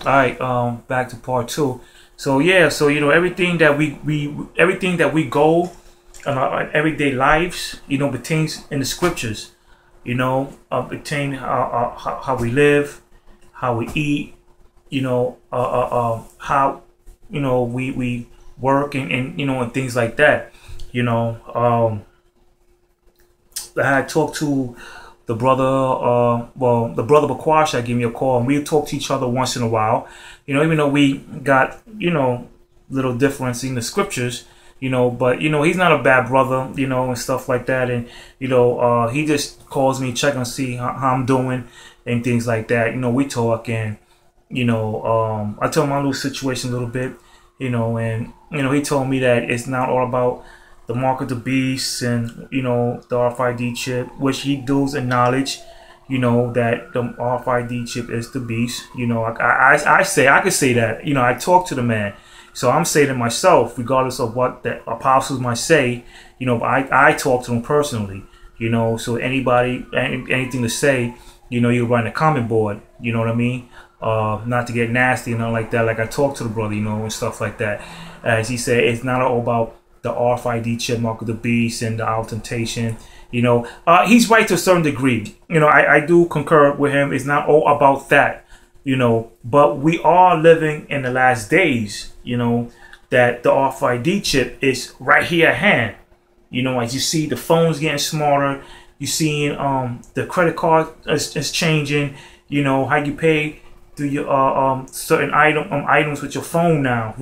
All right, back to part two. So yeah, so everything that we go in our everyday lives, pertains in the scriptures. Pertain how we live, how we eat. How we work and things like that. I had talked to the brother, the brother Bakwash. Gave me a call, and we talk to each other once in a while. Even though we got little difference in the scriptures, but he's not a bad brother, and stuff like that. And he just calls me, check and see how I'm doing and things like that. We talk, and I tell him my little situation a little bit, and he told me that it's not all about the mark of the beast and the RFID chip, which he does acknowledge, that the RFID chip is the beast. I could say that. I talk to the man, so I'm saying it myself, regardless of what the apostles might say. I talk to them personally. So anybody anything to say, you run the comment board. You know what I mean? Not to get nasty and nothing like that. Like I talk to the brother, and stuff like that. As he said, it's not all about the RFID chip, mark of the beast, and the our temptation. He's right to a certain degree. I do concur with him. It's not all about that, but we are living in the last days, that the RFID chip is right here at hand. As you see the phones getting smarter, you seeing the credit card is changing, how you pay through your certain items with your phone now,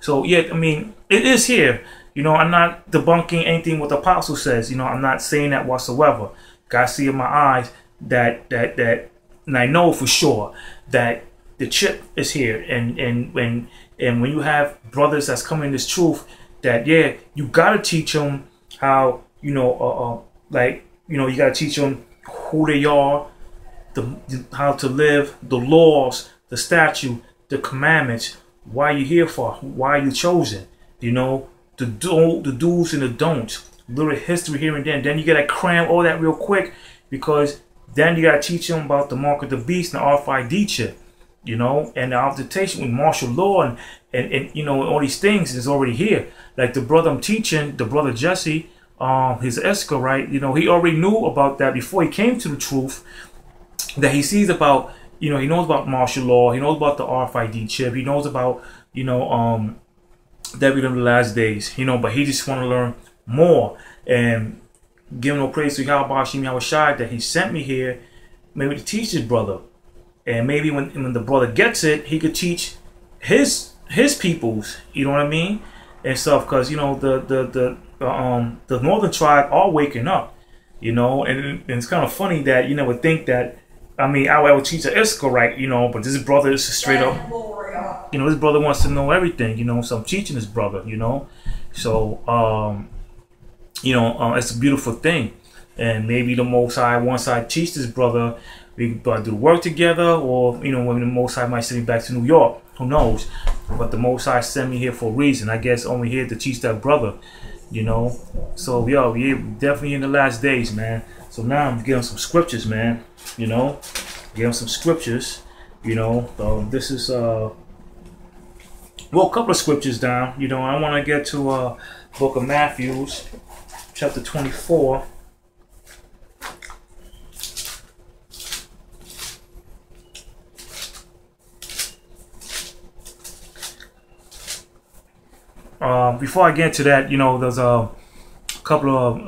So yeah, I mean, it is here. I'm not debunking anything what the apostle says. I'm not saying that whatsoever. God see in my eyes that and I know for sure that the chip is here. And when you have brothers that's coming in this truth, that you gotta teach them how you gotta teach them who they are, how to live, the laws, the statute, the commandments, why you're here for, why you're chosen. The do's and the don'ts, little history here and then. Then you gotta cram all that real quick, because then you gotta teach them about the mark of the beast and the RFID chip, and the obfuscation with martial law and all these things is already here. Like the brother I'm teaching, the brother Jesse, his Esker, right? He already knew about that before he came to the truth. That he sees about, he knows about martial law, he knows about the RFID chip, he knows about, that we live in the last days, but he just want to learn more, and giving no praise to Yahawashi that he sent me here, maybe to teach his brother, and maybe when the brother gets it, he could teach his peoples, you know what I mean, and stuff, because the northern tribe are waking up, and it's kind of funny that you never think that. I mean, I would teach an Isker, right? But this brother is straight up. This brother wants to know everything. So I'm teaching this brother. So it's a beautiful thing, and maybe the Most High, once I teach this brother, we can do the work together, or when the Most High might send me back to New York. Who knows? But the Most High sent me here for a reason. I guess only here to teach that brother. So we're definitely in the last days, man. So now I'm getting some scriptures, man. Getting some scriptures. This is a couple of scriptures down. I want to get to book of Matthew, chapter 24. Before I get to that, there's a couple of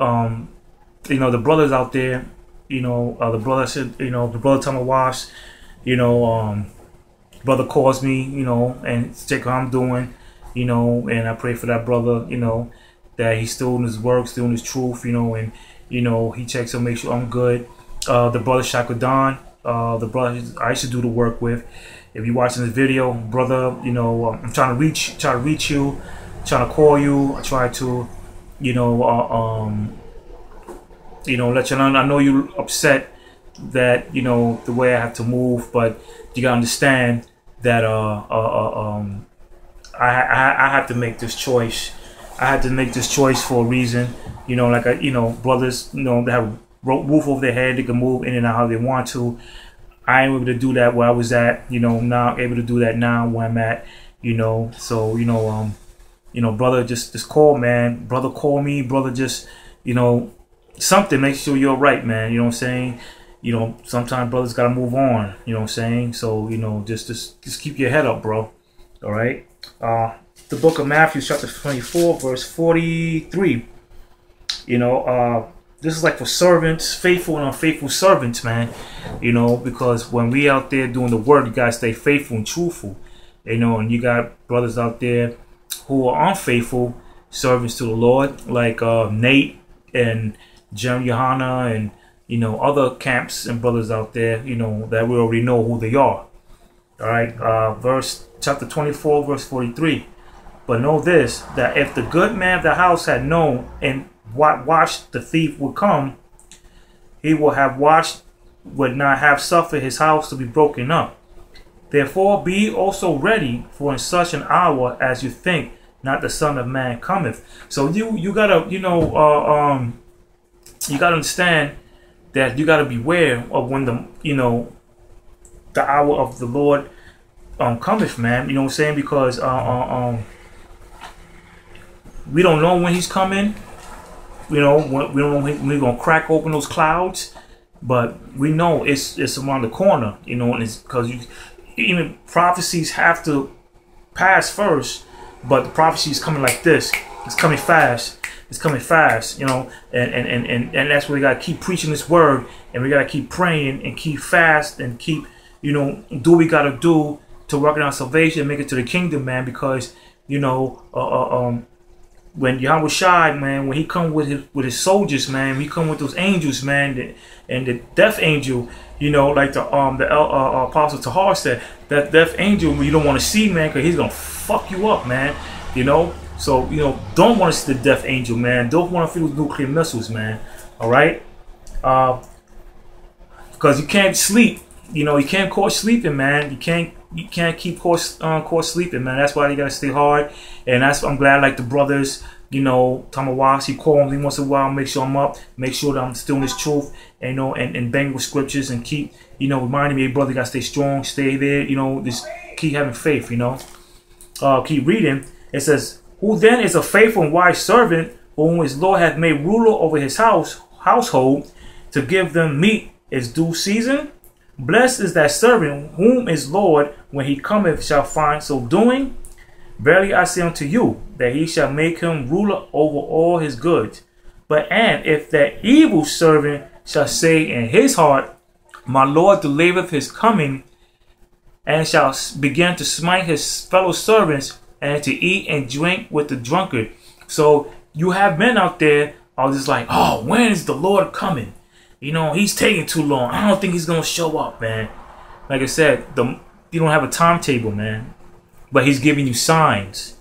the brothers out there, the brother said, the brother Tamawash, brother calls me, and check how I'm doing, and I pray for that brother, that he's still in his work, still in his truth, and he checks to make sure I'm good. The brother Shakadan, the brother I used to do the work with. If you're watching this video, brother, I'm trying to reach you, trying to call you. I try to, let you know. I know you're upset that the way I have to move, but you gotta understand that I have to make this choice. I had to make this choice for a reason. Brothers, that have roof over their head, they can move in and out how they want to. I ain't able to do that where I was at, you know. Now I'm able to do that now where I'm at, you know. So, you know, brother, just call, man. Brother, call me. Brother, just, you know, something. Make sure you're right, man. You know what I'm saying? You know, sometimes brothers gotta move on. You know what I'm saying? So, you know, just keep your head up, bro. All right. The book of Matthew, chapter 24, verse 43. You know, this is like for servants, faithful and unfaithful servants, man. You know, because when we out there doing the work, you gotta stay faithful and truthful. You know, and you got brothers out there who are unfaithful servants to the Lord, like Nate and Yahawah and, you know, other camps and brothers out there, you know, that we already know who they are. All right, chapter 24, verse 43. But know this, that if the good man of the house had known and watched the thief would come, he would not have suffered his house to be broken up. Therefore be also ready, for in such an hour as you think not the Son of Man cometh. So you gotta, you know, you gotta understand that you gotta beware of when the, you know, the hour of the Lord cometh, man. You know what I'm saying? Because we don't know when he's coming. You know, we don't know when we're gonna crack open those clouds, but we know it's around the corner. You know, and it's because even prophecies have to pass first, but the prophecy is coming like this. It's coming fast. It's coming fast, you know, and that's why we gotta keep preaching this word, and we gotta keep praying and keep fast and keep, you know, do what we gotta do to work on our salvation and make it to the kingdom, man. Because, you know, when Yahawashi, man, when he come with his soldiers, man, when he come with those angels, man, and the death angel, you know, like the Apostle Tahar said, that death angel you don't want to see, man, because he's gonna fuck you up, man. You know. So, you know, don't want to see the death angel, man. Don't want to feel nuclear missiles, man. All right? Because you can't sleep. You know, you can't caught sleeping, man. You can't keep caught sleeping, man. That's why you got to stay hard. And I'm glad, like the brothers, you know, Yahawashi call me once in a while, make sure I'm up, make sure that I'm still in this truth, and, you know, and bang with scriptures and keep, you know, reminding me, hey, brother, you got to stay strong, stay there, you know, just keep having faith, you know. Keep reading. It says, who then is a faithful and wise servant, whom his Lord hath made ruler over his household, to give them meat its due season? Blessed is that servant whom his Lord, when he cometh, shall find so doing. Verily I say unto you, that he shall make him ruler over all his goods. And if that evil servant shall say in his heart, my Lord delayeth his coming, and shall begin to smite his fellow servants, and to eat and drink with the drunkard. So you have men out there are just like, oh, when is the Lord coming? You know, he's taking too long. I don't think he's gonna show up, man. Like I said, you don't have a timetable, man. But he's giving you signs.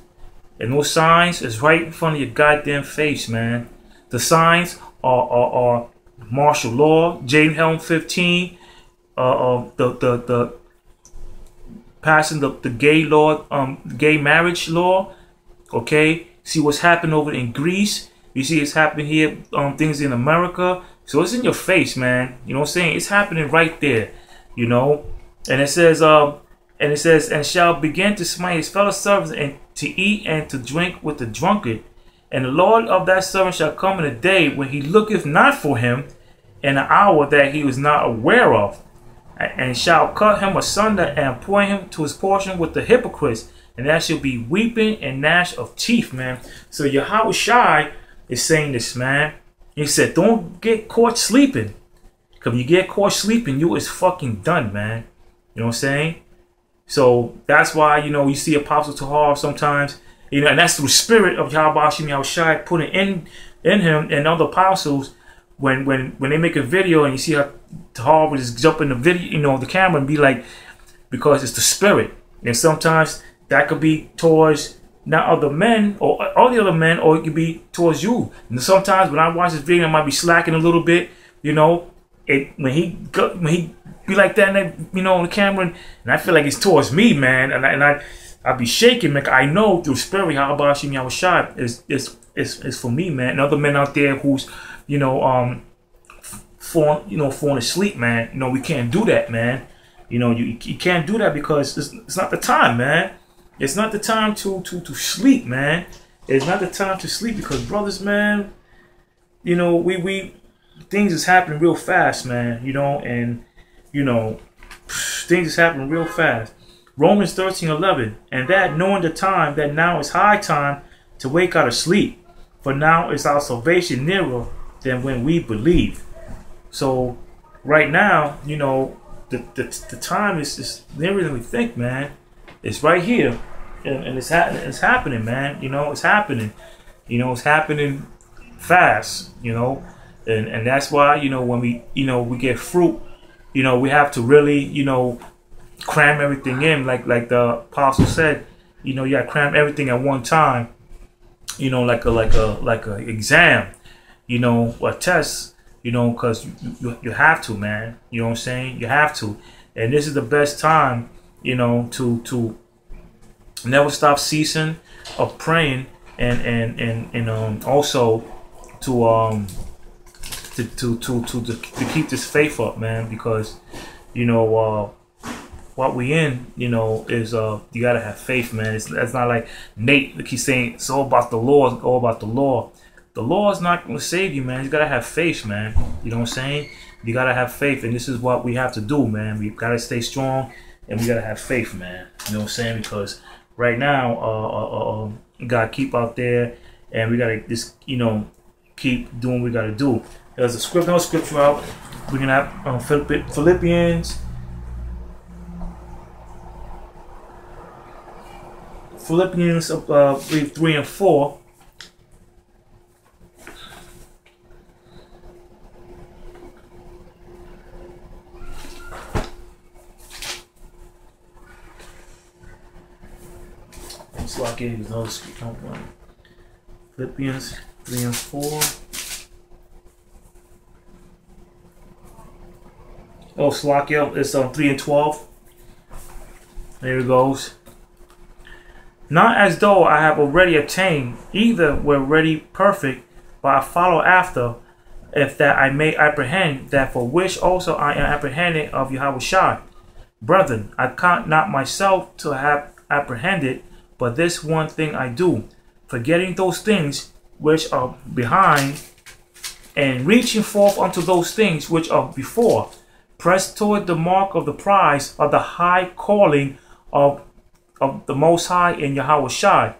And those signs is right in front of your goddamn face, man. The signs are martial law, James Helm 15, the passing the gay law, gay marriage law. Okay, see what's happened over in Greece. You see it's happening here, things in America. So it's in your face, man. You know what I'm saying? It's happening right there. You know, and it says, and shall begin to smite his fellow servants, and to eat and to drink with the drunkard. And the Lord of that servant shall come in a day when he looketh not for him, in an hour that he was not aware of, and shall cut him asunder, and appoint him to his portion with the hypocrites, and that shall be weeping and gnash of teeth, man. So Yahawashi is saying this, man. He said, don't get caught sleeping. Because you get caught sleeping, you is fucking done, man. You know what I'm saying? So that's why, you know, you see Apostle Tahar sometimes, you know, and that's the spirit of Yahawashi putting in him and other apostles. When they make a video and you see how Tahar would just jump in the video, you know, the camera, and be like, because it's the spirit. And sometimes that could be towards not other men or all the other men, or it could be towards you. And sometimes when I watch this video, I might be slacking a little bit, you know. When he be like that, and you know, on the camera, and I feel like it's towards me, man, and I'd be shaking, man. I know through spirit how Yahawashi is for me, man. And other men out there who's, you know, falling asleep, man. You know, we can't do that, man. You know, you can't do that because it's not the time, man. It's not the time to sleep, man. It's not the time to sleep because, brothers, man, you know, we things is happening real fast, man. You know, and you know, things is happening real fast. Romans 13:11, and that knowing the time, that now is high time to wake out of sleep, for now is our salvation nearer than when we believe. So right now, you know, the time is nearer than we think, man. It's right here, and it's happening, man. You know, it's happening. You know, it's happening fast. You know, and that's why, you know, when we get fruit, you know, we have to really, you know, cram everything in, like the apostle said. You know, you gotta cram everything at one time. You know, like a exam. You know, a test. You know, because you have to, man. You know what I'm saying? You have to, and this is the best time. You know, to never stop ceasing of praying, and also to keep this faith up, man, because you know what we in, you know, is you gotta have faith, man. It's not like Nate keeps saying it's all about the law, it's all about the law. The law is not going to save you, man. You gotta have faith, man. You know what I'm saying? You gotta have faith, and this is what we have to do, man. We gotta stay strong, and we gotta have faith, man. You know what I'm saying? Because right now, we gotta keep out there, and we gotta just, you know, keep doing what we gotta do. There's a scripture out. We're gonna have Philippians 3 and 4. It's like it is another scripture. Philippians 3 and 4. Oh, Slakia, it's 3 and 12. There it goes. Not as though I have already obtained, either were already perfect, but I follow after, if that I may apprehend that for which also I am apprehended of Yahawashi. Brethren, I count not myself to have apprehended, but this one thing I do, forgetting those things which are behind, and reaching forth unto those things which are before, press toward the mark of the prize of the high calling of the Most High in Yahawashi.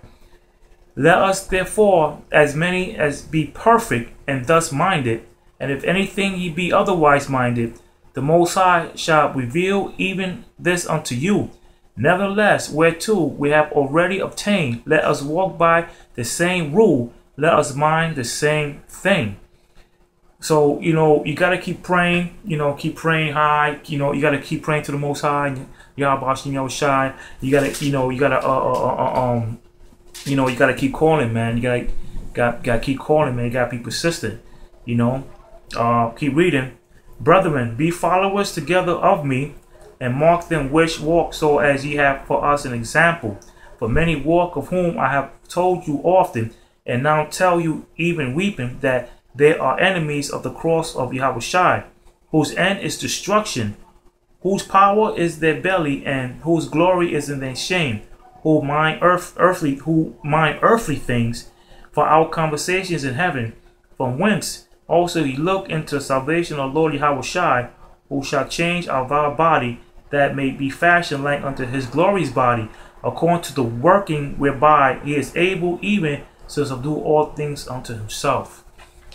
Let us therefore, as many as be perfect and thus minded, and if anything ye be otherwise minded, the Most High shall reveal even this unto you. Nevertheless, whereto we have already obtained, let us walk by the same rule, let us mind the same thing. So, you know, you got to keep praying, you know, keep praying high, you know, you got to keep praying to the Most High, Yahawashi, Yahawashi. You got to, you know, you got to keep calling, man. You got to keep calling, man. You got to be persistent, you know. Keep reading. Brethren, be followers together of me, and mark them which walk so as ye have for us an example. For many walk, of whom I have told you often, and now tell you even weeping, that they are enemies of the cross of Yahawashi, whose end is destruction, whose power is their belly, and whose glory is in their shame, who mind earthly things, for our conversations in heaven, from whence also ye look into the salvation of Lord Yahawashi, who shall change our vile body, that may be fashioned like unto his glorious body, according to the working whereby he is able even to subdue all things unto himself.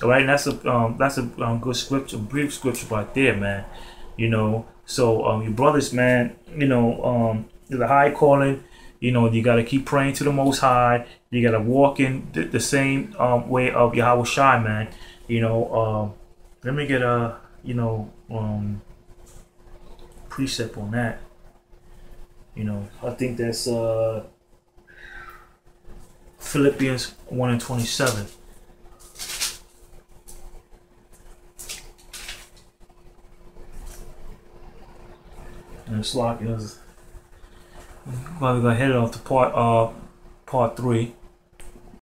All right, and that's a good scripture, brief scripture right there, man. You know, so your brothers, man, you know, the high calling, you know, you got to keep praying to the Most High. You got to walk in the same way of Yahawashi, man. You know, let me get a, you know, precept on that. You know, I think that's Philippians 1 and 27. And it's like, probably gonna head off to part 3.